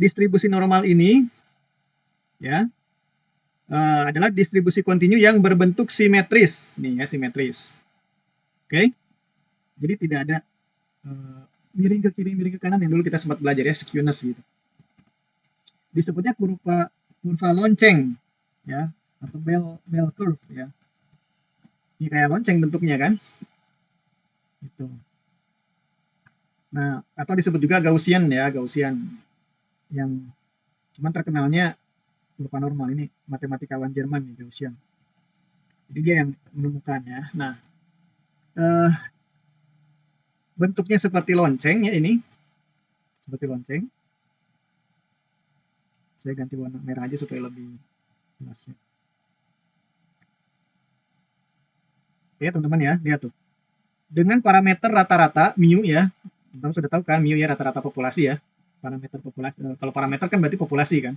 distribusi normal ini ya adalah distribusi kontinu yang berbentuk simetris nih ya, simetris. Oke. Jadi tidak ada miring ke kiri, miring ke kanan yang dulu kita sempat belajar ya, skewness gitu. Disebutnya kurva lonceng ya, atau bell curve ya. Ini kayak lonceng bentuknya kan. Gitu. Nah, atau disebut juga Gaussian ya, Gaussian. Yang cuman terkenalnya kurva normal, ini matematikawan Jerman nih, Gaussian. Jadi dia yang menemukan ya. Nah, bentuknya seperti lonceng ya ini. Seperti lonceng. Saya ganti warna merah aja supaya lebih jelas ya. Oke, teman-teman ya, lihat tuh. Dengan parameter rata-rata mu ya. Teman-teman sudah tahu kan mu ya, rata-rata populasi ya. Parameter populasi. Kalau parameter kan berarti populasi kan.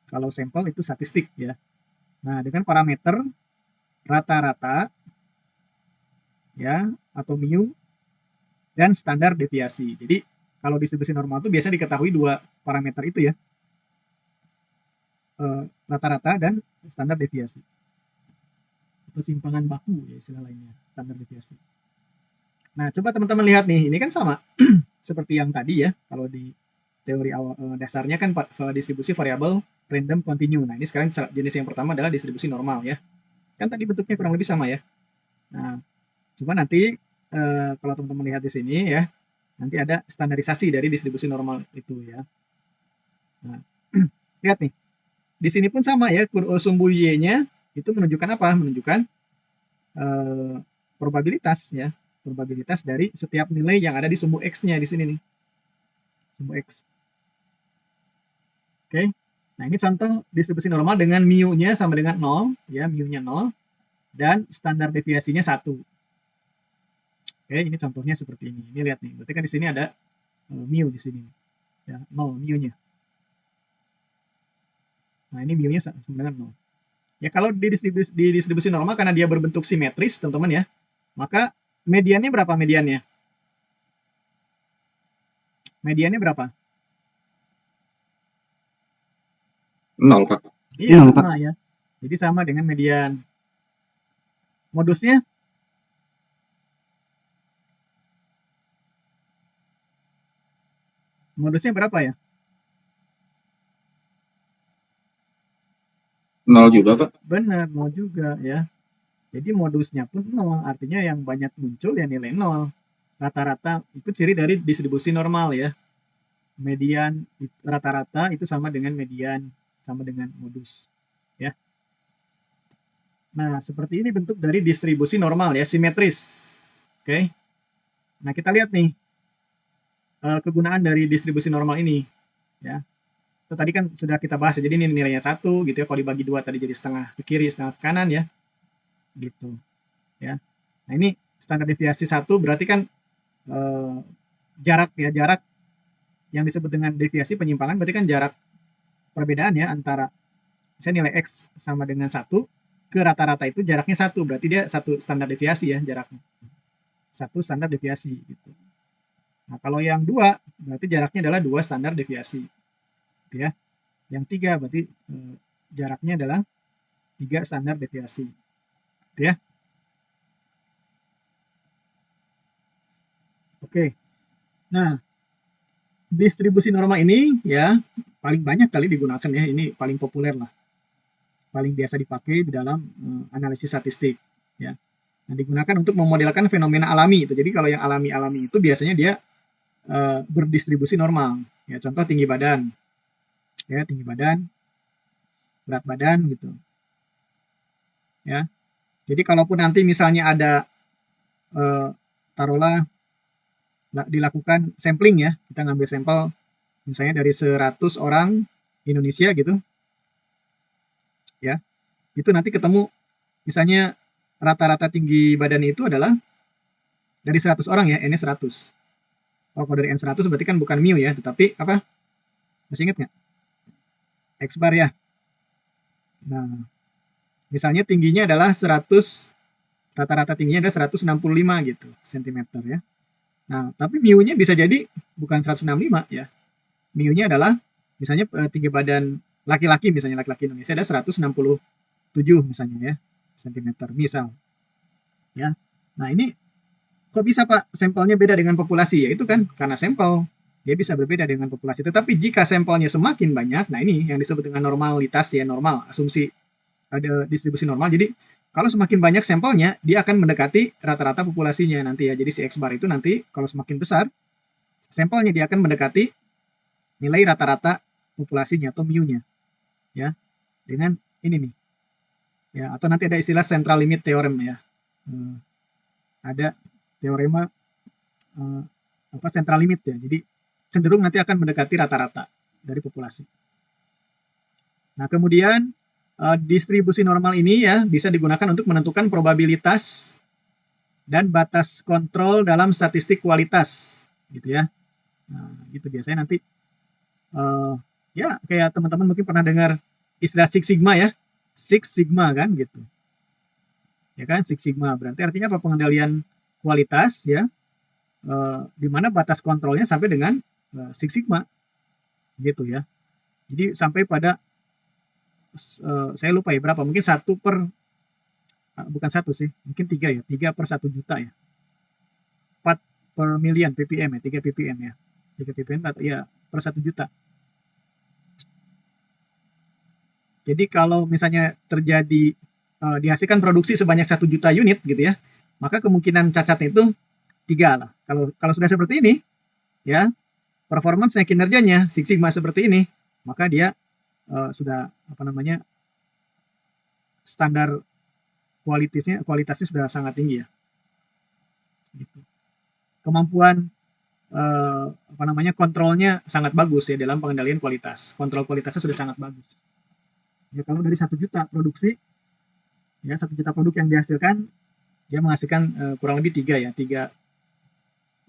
Kalau sampel itu statistik ya. Nah, dengan parameter rata-rata ya atau mu dan standar deviasi. Jadi kalau distribusi normal itu biasa diketahui dua parameter itu ya, rata-rata dan standar deviasi atau simpangan baku ya istilah lainnya, standar deviasi. Nah, coba teman-teman lihat nih, ini kan sama seperti yang tadi ya. Kalau di teori awal dasarnya kan distribusi variabel random continue. Nah, ini sekarang jenis yang pertama adalah distribusi normal ya. Kan tadi bentuknya kurang lebih sama ya. Nah, cuma nanti kalau teman-teman lihat di sini ya, nanti ada standarisasi dari distribusi normal itu ya. Nah, lihat nih, di sini pun sama ya, sumbu y-nya itu menunjukkan apa? Menunjukkan probabilitas ya, probabilitas dari setiap nilai yang ada di sumbu x-nya di sini nih, sumbu x. Oke, nah ini contoh distribusi normal dengan mu-nya sama dengan 0 ya, mu-nya 0 dan standar deviasinya 1. Oke, ini contohnya seperti ini. Ini lihat nih, berarti kan di sini ada mu di sini ya, 0 mu-nya. Nah, ini mu-nya sama dengan 0. Ya, kalau di distribusi normal karena dia berbentuk simetris, teman-teman ya, maka mediannya berapa mediannya? Mediannya berapa? 0, Pak. Iya, sama ya. Jadi sama dengan median. Modusnya? Modusnya berapa ya? 0 juga, Pak. Benar, 0 juga ya. Jadi modusnya pun 0, artinya yang banyak muncul ya nilai 0. Rata-rata itu ciri dari distribusi normal ya. Median rata-rata itu sama dengan median, sama dengan modus ya. Nah, seperti ini bentuk dari distribusi normal ya, simetris. Oke. Nah, kita lihat nih kegunaan dari distribusi normal ini ya. Itu tadi kan sudah kita bahas ya. Jadi ini nilainya 1 gitu ya. Kalau dibagi 2 tadi jadi setengah ke kiri, setengah ke kanan ya. Gitu. Ya. Nah, ini standar deviasi 1 berarti kan jarak ya, jarak yang disebut dengan deviasi penyimpangan berarti kan jarak perbedaan ya antara misalnya nilai x sama dengan 1 ke rata-rata itu jaraknya 1, berarti dia 1 standar deviasi ya jaraknya. 1 standar deviasi gitu. Nah, kalau yang 2 berarti jaraknya adalah 2 standar deviasi. Gitu ya. Yang 3 berarti jaraknya adalah 3 standar deviasi. Gitu ya. Oke. Nah, distribusi normal ini ya paling banyak kali digunakan ya, ini paling populer lah. Paling biasa dipakai di dalam analisis statistik ya. Nah, digunakan untuk memodelkan fenomena alami itu. Jadi kalau yang alami-alami itu biasanya dia berdistribusi normal. Ya, contoh tinggi badan. Ya, tinggi badan, berat badan gitu. Ya. Jadi kalaupun nanti misalnya ada taruhlah dilakukan sampling ya, kita ngambil sampel misalnya dari 100 orang Indonesia gitu. Ya. Itu nanti ketemu misalnya rata-rata tinggi badan itu adalah dari 100 orang ya, N-nya 100. Oh, kalau dari N100 berarti kan bukan mu ya, tetapi apa? Masih ingat nggak? X bar ya. Nah, misalnya tingginya adalah 100, rata-rata tingginya adalah 165 gitu cm ya. Nah, tapi mu-nya bisa jadi bukan 165 ya. Mu-nya adalah misalnya tinggi badan laki-laki, misalnya laki-laki Indonesia ada 167 misalnya ya sentimeter misal ya. Nah ini kok bisa Pak sampelnya beda dengan populasi? Ya itu kan karena sampel dia bisa berbeda dengan populasi. Tetapi jika sampelnya semakin banyak, nah ini yang disebut dengan normalitas ya, normal, asumsi ada distribusi normal. Jadi kalau semakin banyak sampelnya, dia akan mendekati rata-rata populasinya nanti ya. Jadi si X bar itu nanti kalau semakin besar sampelnya, dia akan mendekati nilai rata-rata populasinya atau mu-nya ya. Dengan ini nih. Ya, atau nanti ada istilah central limit theorem ya. Ada teorema central limit ya. Jadi cenderung nanti akan mendekati rata-rata dari populasi. Nah, kemudian distribusi normal ini ya bisa digunakan untuk menentukan probabilitas dan batas kontrol dalam statistik kualitas gitu ya. Nah, gitu biasanya nanti ya kayak teman-teman mungkin pernah dengar istilah Six Sigma ya. Six Sigma kan gitu. Ya kan, Six Sigma berarti artinya apa? Pengendalian kualitas ya. Di mana batas kontrolnya sampai dengan Six Sigma gitu ya. Jadi sampai pada saya lupa ya berapa, mungkin bukan satu sih, mungkin 3 ya, 3 per 1 juta ya, 4 per million ppm ya, 3 ppm ya, 3 ppm atau ya per 1 juta. Jadi kalau misalnya terjadi dihasilkan produksi sebanyak 1 juta unit gitu ya, maka kemungkinan cacatnya itu 3 lah. Kalau sudah seperti ini ya, performance kinerjanya Six Sigma seperti ini, maka dia sudah standar kualitasnya sudah sangat tinggi ya. Gitu. Kemampuan kontrolnya sangat bagus ya dalam pengendalian kualitas. Kontrol kualitasnya sudah sangat bagus. Ya kalau dari 1 juta produksi, ya 1 juta produk yang dihasilkan, dia menghasilkan kurang lebih 3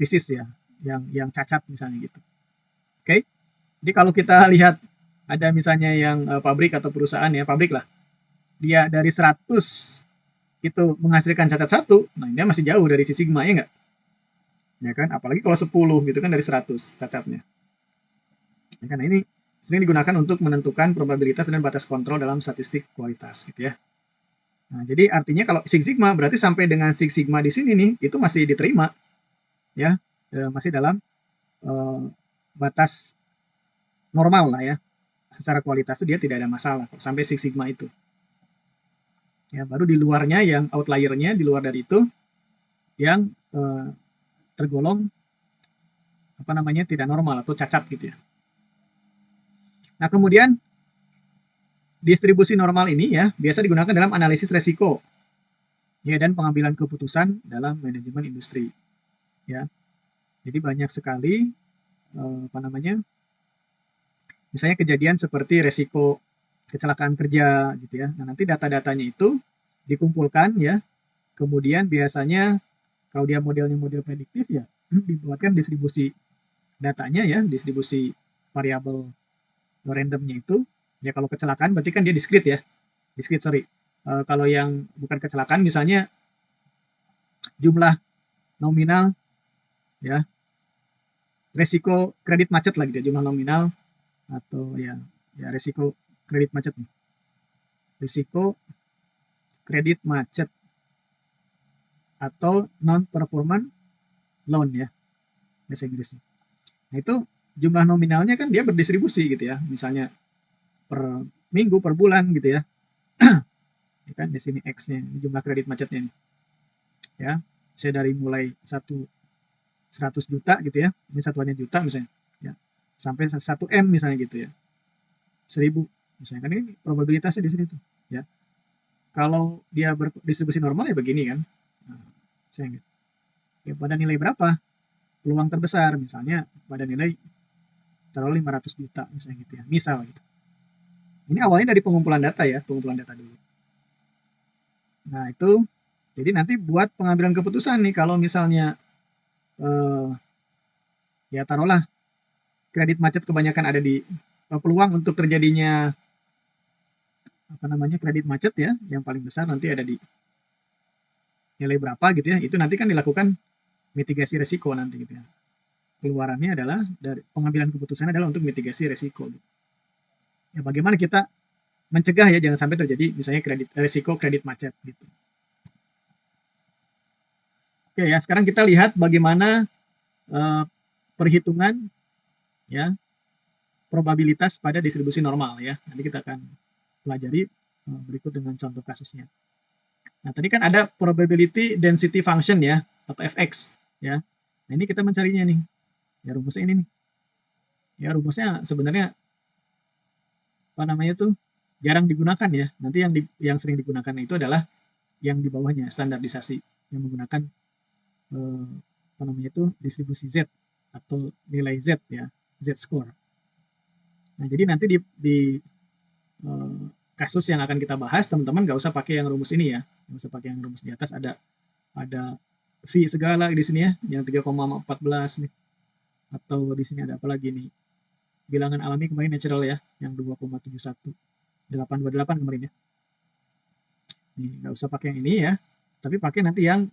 pieces ya, yang cacat misalnya gitu. Oke. Jadi kalau kita lihat ada misalnya yang pabrik atau perusahaan ya, pabrik lah, dia dari 100 itu menghasilkan cacat 1, nah dia masih jauh dari si sigma ya enggak? Ya kan, apalagi kalau 10 gitu kan dari 100 cacatnya. Ya kan, ini sering digunakan untuk menentukan probabilitas dan batas kontrol dalam statistik kualitas gitu ya. Nah, jadi artinya kalau Six Sigma berarti sampai dengan Six Sigma di sini nih itu masih diterima ya, masih dalam batas normal lah ya. Secara kualitas itu dia tidak ada masalah sampai Six Sigma itu. Ya, baru di luarnya yang outliernya di luar dari itu yang tergolong tidak normal atau cacat gitu ya. Nah, kemudian distribusi normal ini ya biasa digunakan dalam analisis resiko ya dan pengambilan keputusan dalam manajemen industri ya. Jadi banyak sekali misalnya kejadian seperti resiko kecelakaan kerja gitu ya. Nah, nanti data-datanya itu dikumpulkan ya. Kemudian biasanya kalau dia modelnya model prediktif ya dibuatkan distribusi datanya ya, distribusi variabel randomnya itu ya. Kalau kecelakaan berarti kan dia discrete ya, kalau yang bukan kecelakaan misalnya jumlah nominal ya, resiko kredit macet lagi gitu ya, jumlah nominal atau ya resiko kredit macet nih, risiko kredit macet atau non performance loan ya bahasa Inggrisnya. Nah, itu jumlah nominalnya kan dia berdistribusi gitu ya, misalnya per minggu, per bulan gitu ya. Ini kan di sini X-nya, jumlah kredit macetnya nih. Ya, saya dari mulai 100 juta gitu ya, ini satuannya juta misalnya, ya, sampai 1 M misalnya gitu ya, 1000 misalnya kan, ini probabilitasnya di sini tuh ya. Kalau dia berdistribusi normal ya begini kan, nah, misalnya gitu. Ya, pada nilai berapa peluang terbesar, misalnya pada nilai taruh 500 juta misalnya gitu ya, misal gitu. Ini awalnya dari pengumpulan data ya, pengumpulan data dulu. Nah, itu jadi nanti buat pengambilan keputusan nih kalau misalnya ya taruhlah kredit macet kebanyakan ada di peluang untuk terjadinya kredit macet ya, yang paling besar nanti ada di nilai berapa gitu ya. Itu nanti kan dilakukan mitigasi resiko nanti gitu ya. Keluarannya adalah dari pengambilan keputusan adalah untuk mitigasi resiko. Gitu. Ya, bagaimana kita mencegah ya jangan sampai terjadi misalnya risiko kredit macet gitu. Oke ya, sekarang kita lihat bagaimana perhitungan ya probabilitas pada distribusi normal ya. Nanti kita akan pelajari berikut dengan contoh kasusnya. Nah, tadi kan ada probability density function ya atau fx ya. Nah, ini kita mencarinya nih. Ya rumusnya ini nih. Ya rumusnya sebenarnya apa namanya tuh jarang digunakan ya. Nanti yang sering digunakan itu adalah yang di bawahnya standarisasi yang menggunakan apa namanya itu distribusi Z atau nilai Z ya, Z score. Nah, jadi nanti di kasus yang akan kita bahas, teman-teman nggak usah pakai yang rumus ini ya, nggak usah pakai yang rumus di atas ada V segala di sini ya, yang 3,14 nih, atau di sini ada apa lagi nih, bilangan alami kemarin natural ya, yang 2,71, 828 kemarin ya. Nih, nggak usah pakai yang ini ya, tapi pakai nanti yang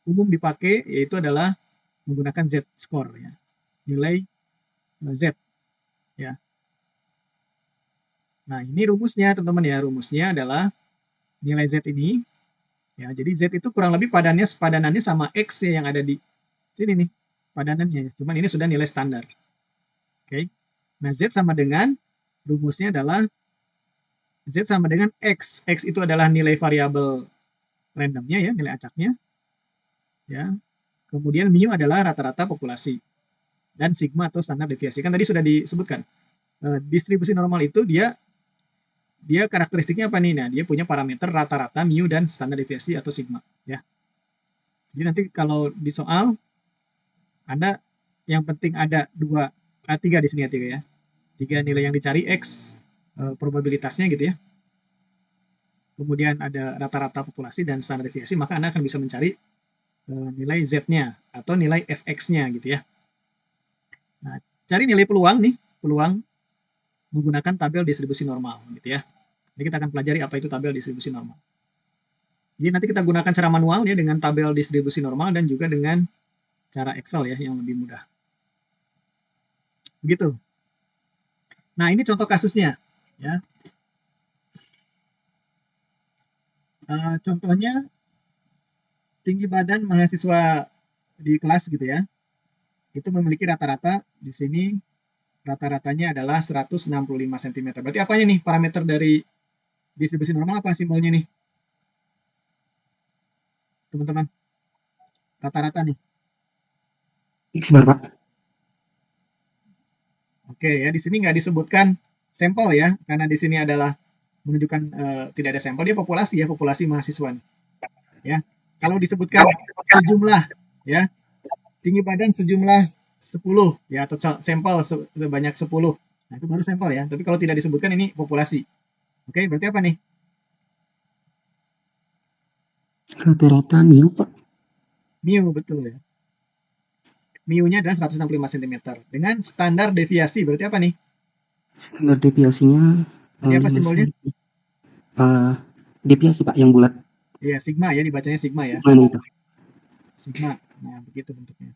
umum dipakai yaitu adalah menggunakan Z score ya, nilai Z ya. Nah, ini rumusnya teman-teman ya, rumusnya adalah nilai Z ini ya. Jadi Z itu kurang lebih padanannya sama X ya, yang ada di sini nih padanannya. Cuman ini sudah nilai standar. Oke. Nah, Z sama dengan rumusnya adalah Z sama dengan X. X itu adalah nilai variabel randomnya ya, nilai acaknya. Ya. Kemudian mu adalah rata-rata populasi. Dan sigma atau standar deviasi. Kan tadi sudah disebutkan. Distribusi normal itu dia karakteristiknya apa nih? Nah, dia punya parameter rata-rata, mu, dan standar deviasi atau sigma. Ya. Jadi nanti kalau di soal, Anda yang penting ada tiga di sini ya, tiga ya. Tiga nilai yang dicari, X, probabilitasnya gitu ya. Kemudian ada rata-rata populasi dan standar deviasi, maka Anda akan bisa mencari nilai Z-nya atau nilai Fx-nya gitu ya. Nah, cari nilai peluang nih, peluang menggunakan tabel distribusi normal gitu ya. Jadi kita akan pelajari apa itu tabel distribusi normal. Jadi nanti kita gunakan cara manual ya dengan tabel distribusi normal dan juga dengan cara Excel ya yang lebih mudah. Begitu. Nah, ini contoh kasusnya ya. Contohnya tinggi badan mahasiswa di kelas gitu ya. Itu memiliki rata-rata di sini rata-ratanya adalah 165 cm. Berarti apanya nih parameter dari distribusi normal, apa simbolnya nih? Teman-teman. Rata-rata nih. X bar, Pak. Oke ya, di sini nggak disebutkan sampel ya, karena di sini adalah menunjukkan tidak ada sampel, dia populasi ya, populasi mahasiswa nih. Ya. Kalau disebutkan sejumlah ya, tinggi badan sejumlah 10 ya, atau sampel sebanyak 10. Nah, itu baru sampel ya. Tapi kalau tidak disebutkan ini populasi. Oke, berarti apa nih? Rata-rata mu, Pak. Mu, betul ya. Mu-nya adalah 165 cm. Dengan standar deviasi, berarti apa nih? Standar deviasinya Berarti apa simbolnya? deviasi, Pak, yang bulat. Iya, sigma ya, dibacanya sigma ya. Mana itu? Sigma. Nah, begitu bentuknya.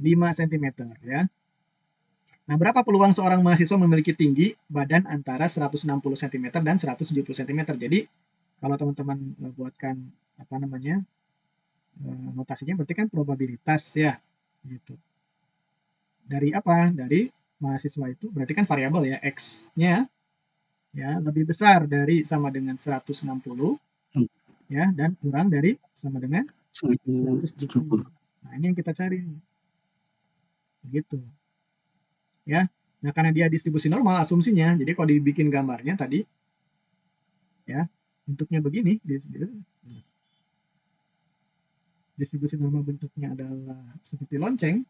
5 cm ya. Nah, berapa peluang seorang mahasiswa memiliki tinggi badan antara 160 cm dan 170 cm? Jadi, kalau teman-teman buatkan apa namanya notasinya, berarti kan probabilitas ya, gitu. Dari apa? Dari mahasiswa itu berarti kan variabel ya, X-nya ya lebih besar dari sama dengan 160 ya, dan kurang dari sama dengan 170. 170. Nah, ini yang kita cari. Begitu. Ya. Nah, karena dia distribusi normal asumsinya, jadi kalau dibikin gambarnya tadi ya, bentuknya begini, distribusi normal bentuknya adalah seperti lonceng.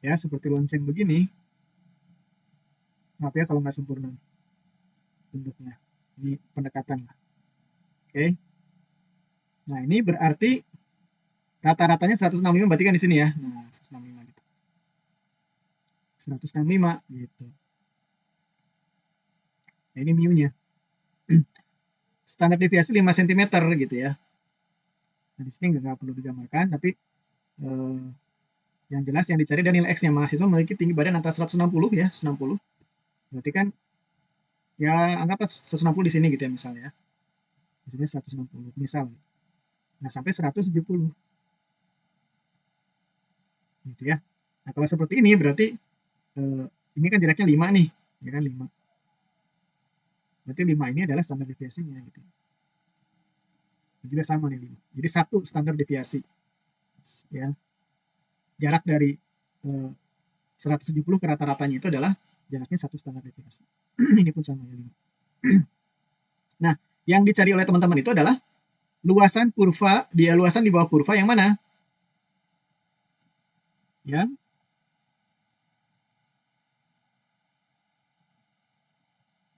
Ya, seperti lonceng begini. Maaf ya kalau nggak sempurna bentuknya. Ini pendekatan lah. Oke. Nah, ini berarti rata-ratanya 165 berarti kan di sini ya. Nah, 165 gitu. 165 gitu. Nah, ini mu-nya. Standar deviasi 5 cm gitu ya. Nah, di sini nggak perlu digambarkan, tapi yang jelas yang dicari adalah nilai X-nya. Mahasiswa memiliki tinggi badan antara 160 ya, 160. Berarti kan ya anggaplah 160 di sini gitu ya misalnya. Di sini 160 misal. Nah, sampai 170. Gitu ya. Nah, kalau seperti ini berarti ini kan jaraknya 5 nih, ya kan 5. Berarti 5 ini adalah standar deviasinya gitu. Juga sama nih 5. Jadi 1 standar deviasi. Ya. Jarak dari 170 ke rata-ratanya itu adalah jaraknya 1 standar deviasi. Ini pun sama ya 5. Nah, yang dicari oleh teman-teman itu adalah luasan kurva, luasan di bawah kurva yang mana?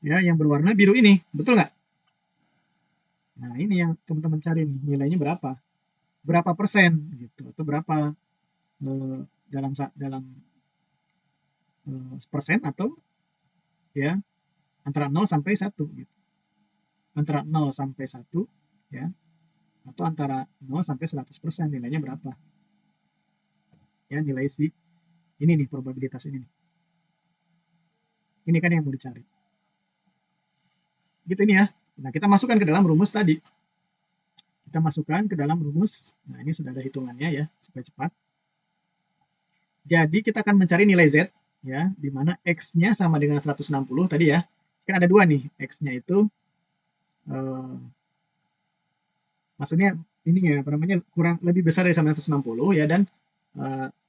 Yang berwarna biru ini, betul nggak? Nah, ini yang teman-teman cari nih, nilainya berapa? Berapa persen gitu, atau berapa dalam persen, atau ya antara 0 sampai 1 gitu. Antara 0 sampai 1 ya, atau antara 0 sampai 100% nilainya berapa? Ya, nilai si ini nih, probabilitas ini nih. Ini kan yang mau dicari. Gitu ini ya. Nah, kita masukkan ke dalam rumus tadi. Kita masukkan ke dalam rumus. Nah, ini sudah ada hitungannya ya, supaya cepat. Jadi kita akan mencari nilai Z ya, di mana X-nya sama dengan 160 tadi ya. Kan ada 2 nih, X-nya itu maksudnya ini ya, apa namanya, kurang lebih besar dari sama dengan 160 ya, dan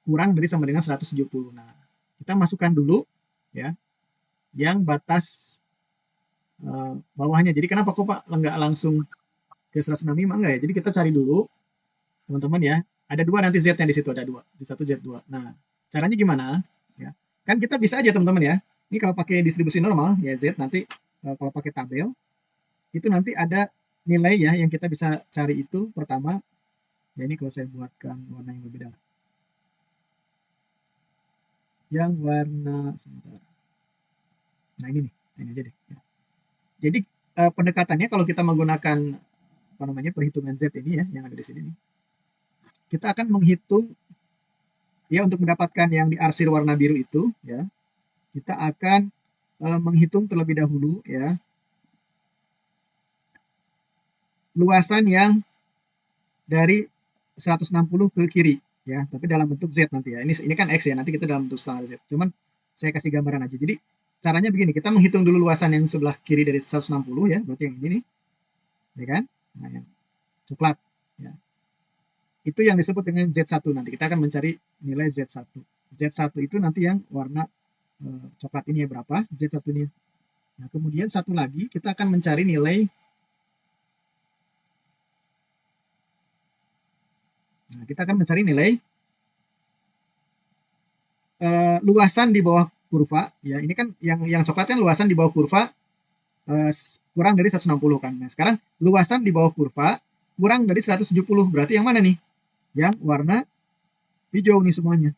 kurang dari sama dengan 170. Nah, kita masukkan dulu ya yang batas bawahnya. Jadi kenapa kok Pak nggak langsung ke 165? Enggak ya. Jadi kita cari dulu teman-teman ya. Ada 2 nanti Z-nya di situ, ada 2. Z1, Z2. Nah, caranya gimana? Ya. Kan kita bisa aja teman-teman ya. Ini kalau pakai distribusi normal ya Z, nanti kalau pakai tabel itu nanti ada nilai ya yang kita bisa cari. Itu pertama ya, ini kalau saya buatkan warna yang berbeda, yang warna sebentar. Nah, ini nih, ini aja deh ya. Jadi pendekatannya kalau kita menggunakan apa namanya, perhitungan Z ini ya, yang ada di sini nih, kita akan menghitung ya, untuk mendapatkan yang diarsir warna biru itu ya, kita akan menghitung terlebih dahulu ya luasan yang dari 160 ke kiri ya, tapi dalam bentuk Z nanti ya. Ini kan X ya, nanti kita dalam bentuk standar Z. Cuman saya kasih gambaran aja. Jadi caranya begini, kita menghitung dulu luasan yang sebelah kiri dari 160 ya, berarti yang ini nih. Ya kan? Nah, yang coklat ya. Itu yang disebut dengan Z1. Nanti kita akan mencari nilai Z1. Z1 itu nanti yang warna coklat ini ya, berapa Z1-nya. Nah, kemudian satu lagi kita akan mencari nilai, kita akan mencari nilai luasan di bawah kurva ya. Ini kan yang coklat kan luasan di bawah kurva kurang dari 160 kan. Nah, sekarang luasan di bawah kurva kurang dari 170, berarti yang mana nih? Yang warna hijau nih semuanya.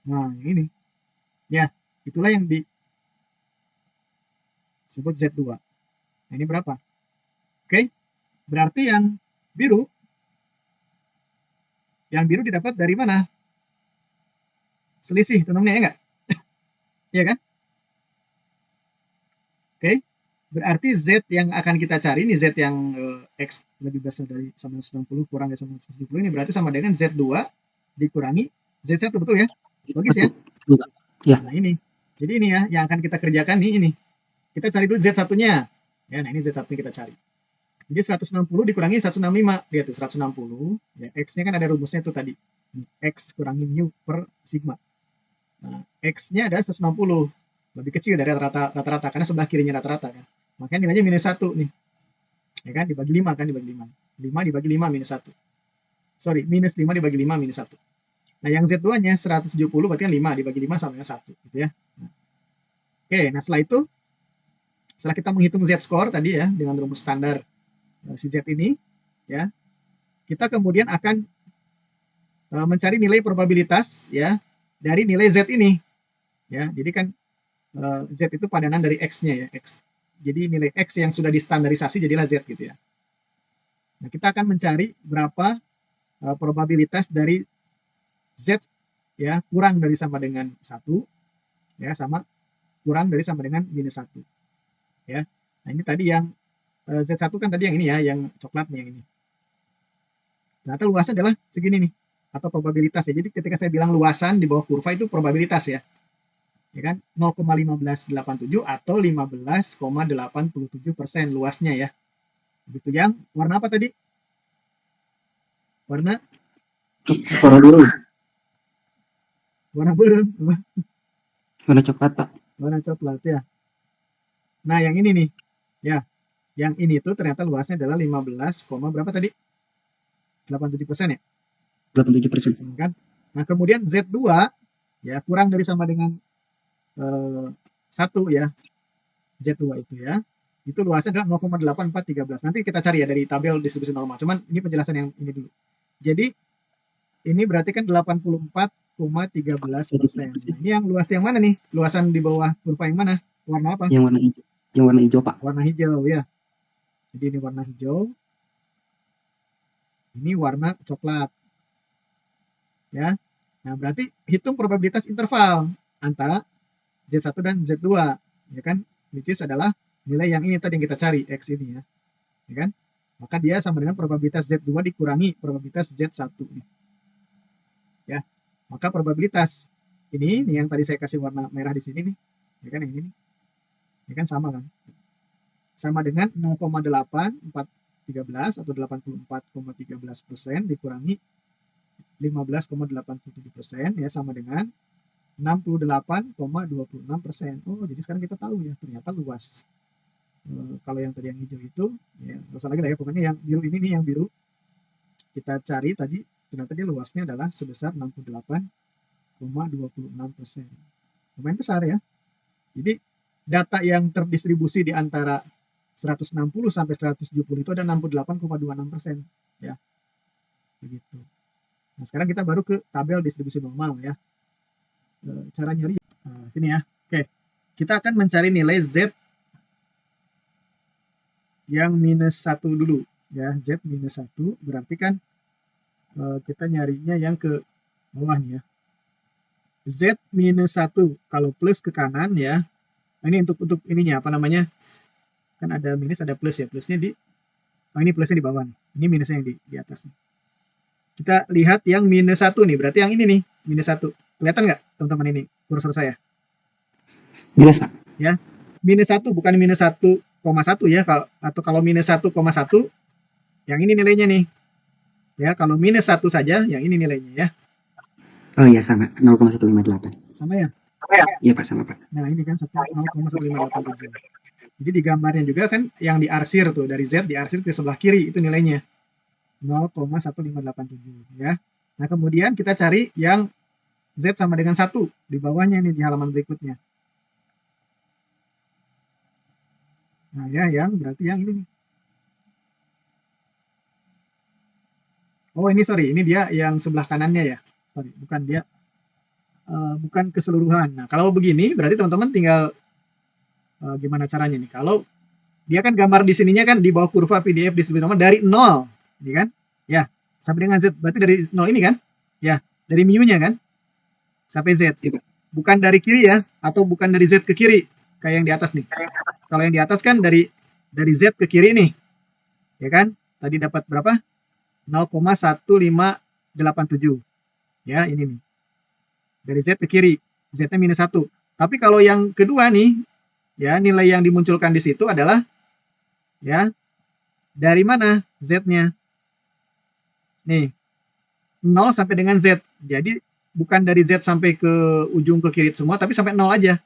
Nah, ini ya, itulah yang disebut Z2. Nah, ini berapa? Oke, berarti yang biru didapat dari mana? Selisih teman-teman ya, enggak? Iya kan? Oke, berarti Z yang akan kita cari ini, Z yang X lebih besar dari sama 90 kurang dari sama 170, ini berarti sama dengan Z2 dikurangi Z1, betul ya? Logis ya? Ya. Nah, ini. Jadi ini ya yang akan kita kerjakan nih, ini. Kita cari dulu Z1-nya. Ya, nah ini Z1 kita cari. Jadi 160 dikurangi 165, lihat tuh 160, ya, X-nya kan ada rumusnya tuh tadi. X kurangi mu per sigma. Nah, X-nya ada 160, lebih kecil dari rata-rata karena sebelah kirinya rata-rata kan. Makanya nilainya minus 1 nih. Ya kan, dibagi 5 kan, dibagi 5. 5 dibagi 5 minus 1. Sorry, minus 5 dibagi 5 minus 1. Nah, yang Z2-nya 170 berarti kan 5 dibagi 5 sama dengan 1 gitu ya. Nah. Oke, nah setelah itu setelah kita menghitung Z-score tadi ya dengan rumus standar si Z ini ya, kita kemudian akan mencari nilai probabilitas ya dari nilai Z ini ya. Jadi kan Z itu padanan dari X-nya ya, X. jadi nilai X yang sudah distandarisasi jadilah Z gitu ya. Nah, kita akan mencari berapa probabilitas dari Z ya kurang dari sama dengan 1 ya sama kurang dari sama dengan minus 1 ya. Nah, ini tadi yang Z1 kan tadi yang ini ya, yang coklatnya yang ini. Ternyata luasnya adalah segini nih atau probabilitas ya. Jadi ketika saya bilang luasan di bawah kurva itu probabilitas ya. Ya kan 0,1587 atau 15,87% luasnya ya. Gitu yang warna apa tadi? Warna Suara biru. warna biru, Warna coklat, Pak. warna coklat ya. Nah, yang ini nih. Ya, yang ini tuh ternyata luasnya adalah 15, berapa tadi? 87% ya? 87%. Kan? Nah, kemudian Z2 ya kurang dari sama dengan 1 ya. Z2 itu ya. Itu luasnya adalah 0,8413. Nanti kita cari ya dari tabel distribusi normal. Cuman ini penjelasan yang ini dulu. Jadi ini berarti kan 84,13%. Nah, ini yang luas yang mana nih? Luasan di bawah kurva yang mana? Warna apa? Yang warna hijau. Yang warna hijau, Pak. Warna hijau ya. Jadi ini warna hijau. Ini warna coklat. Ya. Nah, berarti hitung probabilitas interval antara Z1 dan Z2, ya kan? Which is adalah nilai yang ini tadi yang kita cari, X ini ya. Ya kan? Maka dia sama dengan probabilitas Z2 dikurangi probabilitas Z1 nih. Ya. Maka probabilitas ini nih yang tadi saya kasih warna merah di sini nih. Ya kan yang ini nih. Ya kan sama kan? Sama dengan 0,8413 atau 84,13% dikurangi 15,87% ya sama dengan 68,26%. Oh, jadi sekarang kita tahu ya ternyata luas. Kalau yang tadi yang hijau itu, ya nggak usah lagi lah ya, pokoknya yang biru ini nih yang biru kita cari tadi ternyata dia luasnya adalah sebesar 68,26%. Lumayan besar ya. Jadi data yang terdistribusi di antara 160 sampai 170 itu ada 68,26% ya. Begitu. Nah, sekarang kita baru ke tabel distribusi normal ya. Cara nyari sini ya. Oke. Kita akan mencari nilai Z yang minus 1 dulu ya. Z minus 1 berarti kan kita nyarinya yang ke bawah nih ya. Z minus 1 kalau plus ke kanan ya. Nah, ini untuk ininya apa namanya? Kan ada minus ada plus ya. Plusnya di ini plusnya di bawah nih. Ini minusnya yang di atas nih. Kita lihat yang minus 1 nih. Berarti yang ini nih, minus 1. Kelihatan nggak teman-teman ini kursor saya? Jelas, Pak. Ya. Minus 1 bukan minus 1,1 ya. Atau kalau minus 1,1 yang ini nilainya nih. Ya, kalau minus 1 saja yang ini nilainya ya. Oh iya, sama. 0,158. Sama ya? Iya, Pak, sama, Pak. Nah, ini kan 0,1587. Jadi di gambarnya juga kan yang diarsir tuh dari Z diarsir ke sebelah kiri itu nilainya 0,1587 ya. Nah, kemudian kita cari yang Z sama dengan 1 di bawahnya nih di halaman berikutnya. Nah, ya yang berarti yang ini nih. Oh, ini sorry, ini dia yang sebelah kanannya ya. Sorry, bukan dia bukan keseluruhan. Nah, kalau begini berarti teman-teman tinggal gimana caranya nih? Kalau dia kan gambar di sininya kan di bawah kurva PDF distribusi normal dari 0, ya kan? Ya, sampai dengan Z. Berarti dari 0 ini kan? Ya, dari mu-nya kan? Sampai Z. Bukan dari kiri ya, atau bukan dari Z ke kiri kayak yang di atas nih. Kalau yang di atas kan dari Z ke kiri nih. Ya kan? Tadi dapat berapa? 0,1587. Ya, ini nih. Dari Z ke kiri. Z-nya minus 1. Tapi kalau yang kedua nih, ya nilai yang dimunculkan di situ adalah ya dari mana Z-nya? Nih, 0 sampai dengan Z. Jadi bukan dari Z sampai ke ujung ke kiri semua, tapi sampai 0 aja.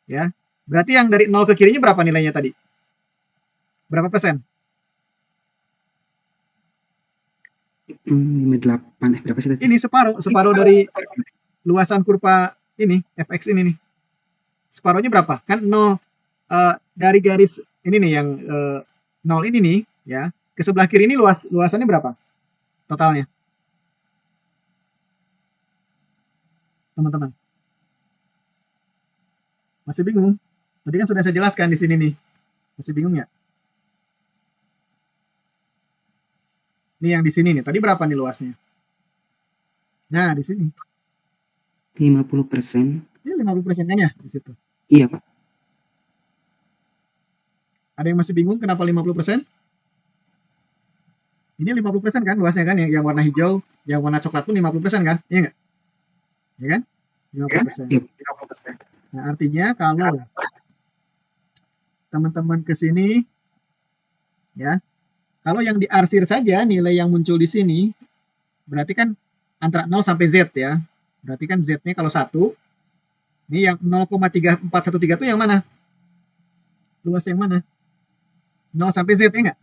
Ya. Berarti yang dari 0 ke kirinya berapa nilainya tadi? Berapa persen? 58. Berapa sih tadi? Ini separuh dari luasan kurva ini, fx ini nih. Separuhnya berapa? Kan 0 dari garis ini nih yang 0 ini nih ya. Ke sebelah kiri ini luasannya berapa? Totalnya. Teman-teman. Masih bingung? Tadi kan sudah saya jelaskan di sini nih. Masih bingung ya? Ini yang di sini nih. Tadi berapa nih luasnya? Nah, di sini. 50%. Ini 50% kan ya di situ. Iya, Pak. Ada yang masih bingung kenapa 50%? Ini 50% kan luasnya kan, yang warna hijau, yang warna coklat pun 50% kan? Iya nggak? Ya kan? 50%. Iya. Nah, artinya kalau teman-teman ke sini, ya, kalau yang diarsir saja nilai yang muncul di sini, berarti kan antara 0 sampai Z ya. Berarti kan Z-nya kalau 1, ini yang 0,3413 itu yang mana? Luas yang mana? 0 sampai Z ya nggak?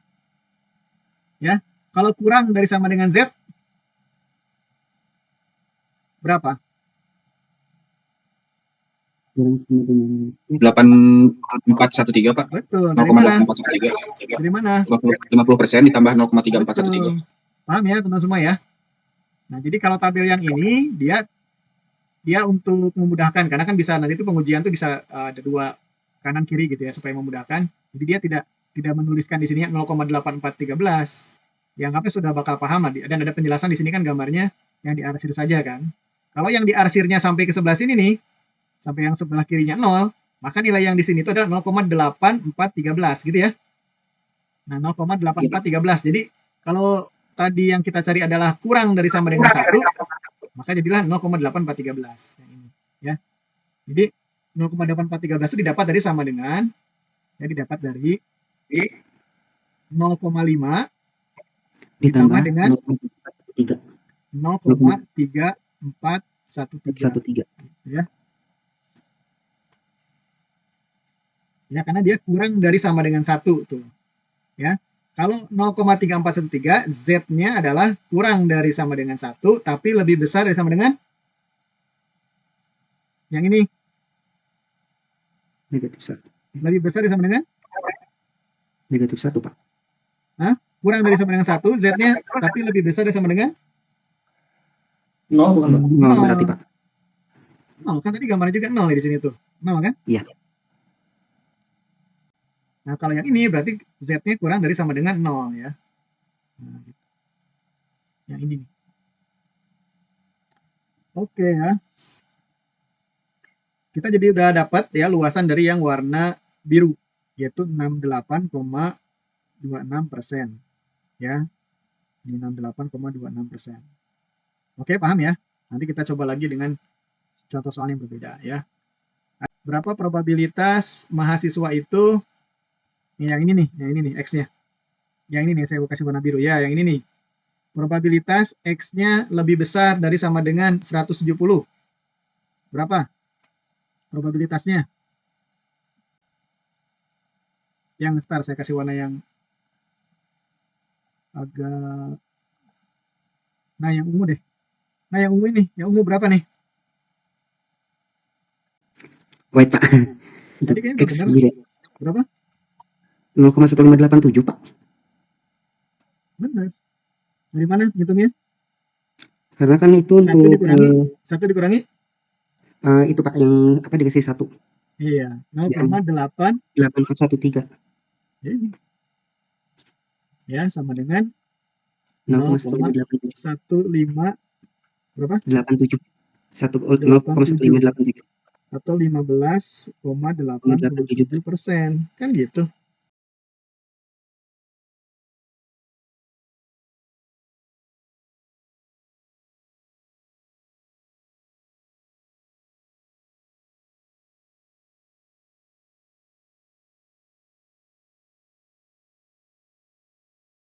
Ya, kalau kurang dari sama dengan Z, berapa? Kurang sama dengan 8413 Pak. Betul. Dari mana? 0,8413. Dari mana? 50% ditambah 0,3413. Betul. Paham ya teman-teman semua ya? Nah, jadi kalau tabel yang ini dia untuk memudahkan, karena kan bisa nanti itu pengujian tuh bisa ada dua kanan kiri gitu ya supaya memudahkan. Jadi dia tidak menuliskan di sini 0,8413. Dianggapnya sudah bakal paham dan ada penjelasan di sini kan gambarnya yang diarsir saja kan. Kalau yang diarsirnya sampai ke sebelah sini nih, sampai yang sebelah kirinya 0, maka nilai yang di sini itu adalah 0,8413 gitu ya. Nah, 0,8413. Jadi kalau tadi yang kita cari adalah kurang dari sama dengan 1, maka jadilah 0,8413 yang ini ya. Jadi 0,8413 itu didapat dari sama dengan didapat dari 0,5 ditambah dengan 0,3413 ya. Ya, karena dia kurang dari sama dengan 1 tuh. Ya. Kalau 0,3413 Z-nya adalah kurang dari sama dengan 1 tapi lebih besar dari sama dengan yang ini. Negatif 1. Lebih besar dari sama dengan Negatif 1, Pak. Hah? Kurang dari sama dengan 1 Z-nya tapi lebih besar dari sama dengan 0 berarti, Pak. 0 kan tadi gambarnya juga 0 di sini tuh. 0 kan? Iya. Nah, kalau yang ini berarti Z-nya kurang dari sama dengan 0 ya. Nah, gitu. Yang ini nih. Oke ya. Kita jadi udah dapat ya luasan dari yang warna biru, yaitu 68,26%. Ya. Ini 68,26%. Oke, paham ya? Nanti kita coba lagi dengan contoh soal yang berbeda ya. Berapa probabilitas mahasiswa itu yang ini nih X-nya. Yang ini nih saya kasih warna biru ya, yang ini nih. Probabilitas X-nya lebih besar dari sama dengan 170. Berapa probabilitasnya? Yang ntar saya kasih warna yang agak, nah yang ungu deh. Nah yang ungu ini, yang ungu berapa nih? White, Pak. Tadi kayaknya X benar. gila. Berapa? 0,1587, Pak. Benar. Dari mana hitungnya? Karena kan itu Satu untuk dikurangi. Satu dikurangi? itu, Pak, yang apa dikasih 1. Iya, 0,813. Ini. Ya, sama dengan 0,15 berapa? 87. 0,1587 0,1587. atau 15,87%. Kan gitu.